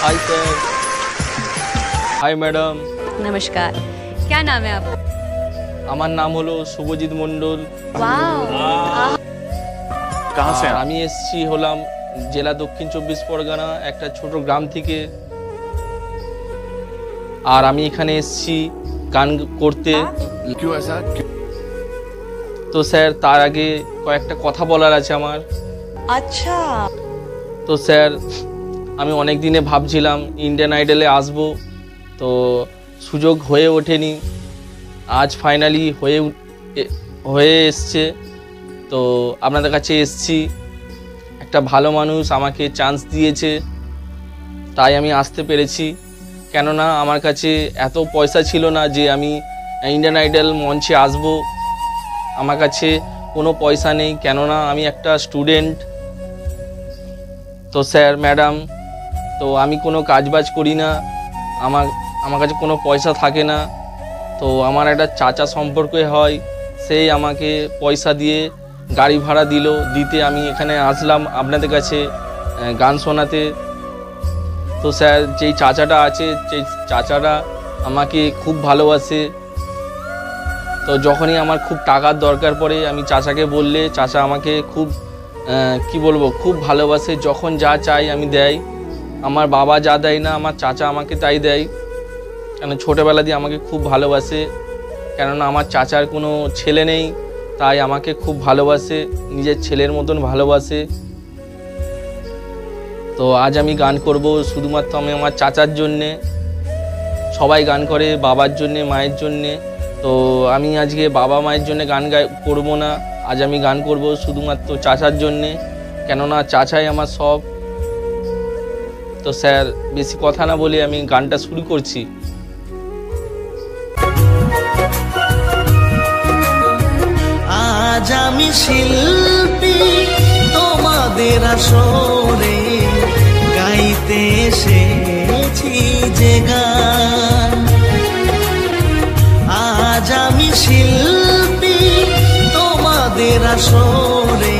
Hi sir, hi madam. नमस्कार, क्या नाम है आपका? আমার নাম হলো শুভজিৎ মণ্ডল। कहाँ से আমি এসেছি হলাম জেলা দক্ষিণ 24 পরগনা একটা ছোট গ্রাম থেকে। আর আমি এখানে এসেছি গান করতে। क्यों ऐसा? তো স্যার তার আগে কয়েকটা কথা বলার আছে আমার। আচ্ছা, তো স্যার আমি অনেক দিনে ভাবছিলাম ইন্ডিয়ান আইডলে আসবো, তো সুযোগ হয়ে ওঠেনি। আজ ফাইনালি হয়ে এসছে, তো আপনাদের কাছে এসছি। একটা ভালো মানুষ আমাকে চান্স দিয়েছে, তাই আমি আসতে পেরেছি। কেননা আমার কাছে এত পয়সা ছিল না যে আমি ইন্ডিয়ান আইডল মঞ্চে আসব। আমার কাছে কোনো পয়সা নেই, কেননা আমি একটা স্টুডেন্ট। তো স্যার ম্যাডাম, তো আমি কোনো কাজবাজ করি না, আমার কাছে কোনো পয়সা থাকে না। তো আমার একটা চাচা সম্পর্কে হয়, সেই আমাকে পয়সা দিয়ে গাড়ি ভাড়া দিতে আমি এখানে আসলাম আপনাদের কাছে গান শোনাতে। তো স্যার যেই চাচাটা আছে, সেই চাচাটা আমাকে খুব ভালোবাসে। তো যখনই আমার খুব টাকার দরকার পড়ে আমি চাচাকে বললে চাচা আমাকে খুব খুব ভালোবাসে। যখন যা চাই আমি দেয়। আমার বাবা যা দেয় না, আমার চাচা আমাকে তাই দেয়। কেন ছোটোবেলা দিয়ে আমাকে খুব ভালোবাসে, কেননা আমার চাচার কোনো ছেলে নেই, তাই আমাকে খুব ভালোবাসে, নিজের ছেলের মতন ভালোবাসে। তো আজ আমি গান করব শুধুমাত্র আমি আমার চাচার জন্যে। সবাই গান করে বাবার জন্যে, মায়ের জন্যে। তো আমি আজকে বাবা মায়ের জন্য গান করবো না, আজ আমি গান করব শুধুমাত্র চাচার জন্যে, কেননা চাচাই আমার সব। তো স্যার বেশি কথা না বলে আমি গানটা শুরু করছি। আজ আমি শিল্পী তোমাদের আসরে গাইতে এসেছি যে গান। আজ আমি শিল্পী তোমাদের আসরে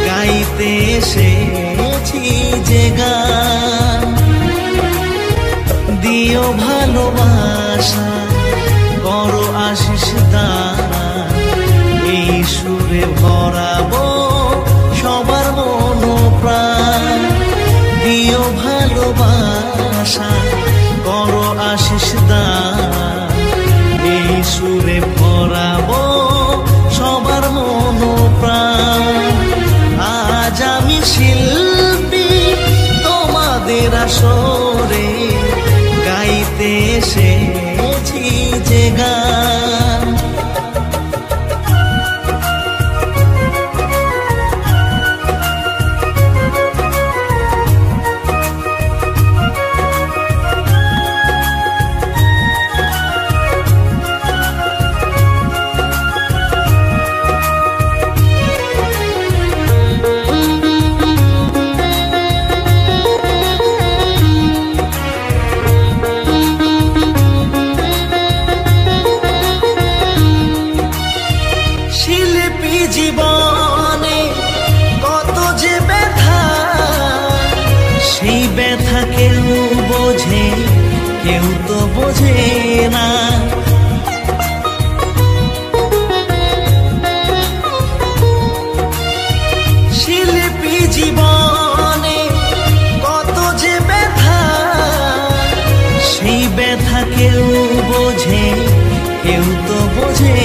গাইতে এসেছি যে গান। দিও ভালোবাসা, করো আশিস দান, এই সুরে ভরাবো সবার মন প্রাণ। দিও ভালোবাসা, করো আশিস দান, এই সুরে ভরাবো সবার মন প্রাণ। আজ আমি শিল্পী তোমাদের আসরে গাইতে এসেছি যে গান। জীবনে কত যে ব্যথা, সেই ব্যথা কেউ বোঝে, কেউ তো বোঝে না। শিল্পী জীবনে কত যে ব্যথা, সেই ব্যথা কেউ বোঝে, কেউ তো বোঝে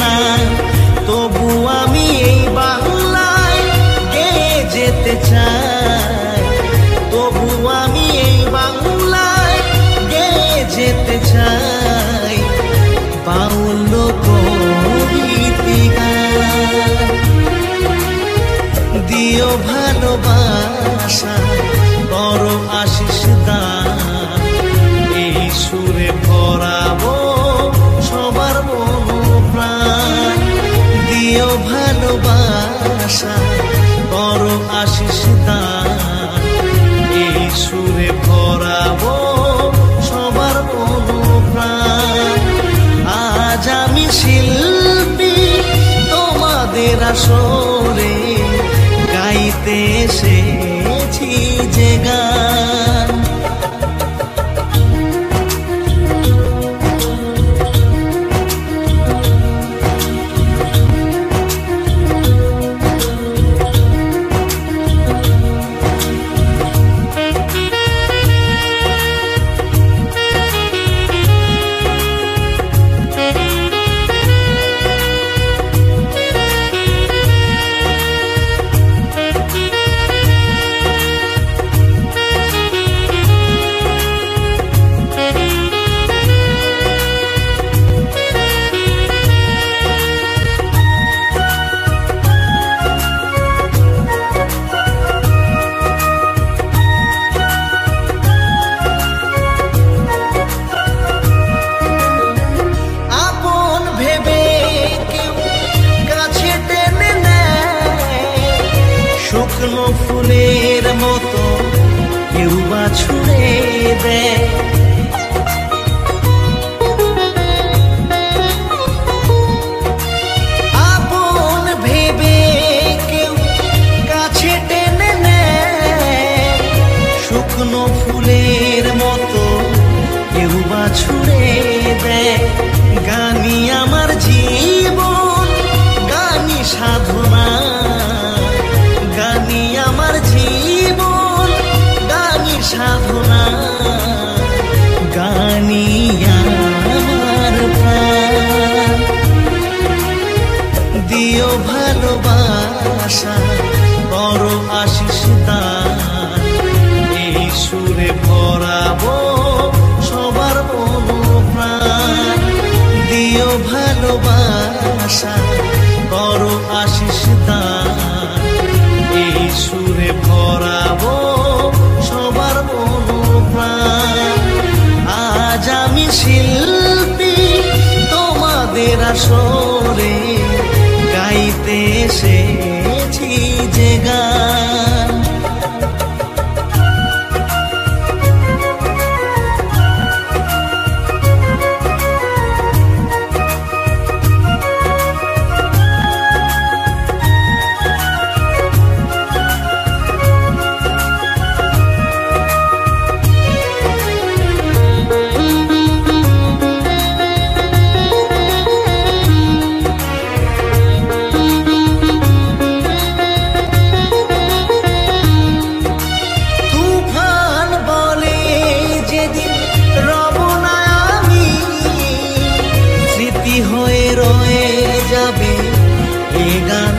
না। তবু আমি এই বাংলায় গেয়ে যেতে চাই, তবু আমি এই বাংলায় গেয়ে যেতে চাই। বাউল কবিতা দিও ভালোবাসা, করো আশিস দান, এই সুরে ভরাবো সবার মন প্রাণ। দিও ভালোবাসা, করো আশিস দান, এই সুরে ভরাবো সবার মন প্রাণ। আজ আমি শিল্পী তোমাদের আসরে গাইতে এসেছি যে গান। ফুলের মতো কেউ বা ছুঁড়ে দেয়। আপন ভেবে কেউ কাছে টেনে নেয়, শুকনো ফুলের মতো কেউ বা ছুঁড়ে দেয়। গানি আমার জীবন, গানি সাধনা, গানি আমার জীবন, গানি সাধনা, গানি আমার প্রাণ। দিও ভালোবাসা, বড় আশিস দান, এই সুরে ভরাবো সবার প্রাণ। দিও ভালোবাসা, বড় আশিস দান, এই সুরে ভরাবো সবার প্রাণ। আজ আমি শিল্পী তোমাদের আসরে, গাইতে এসেছি যে গান। হয়ে রয়ে যাবে এ গান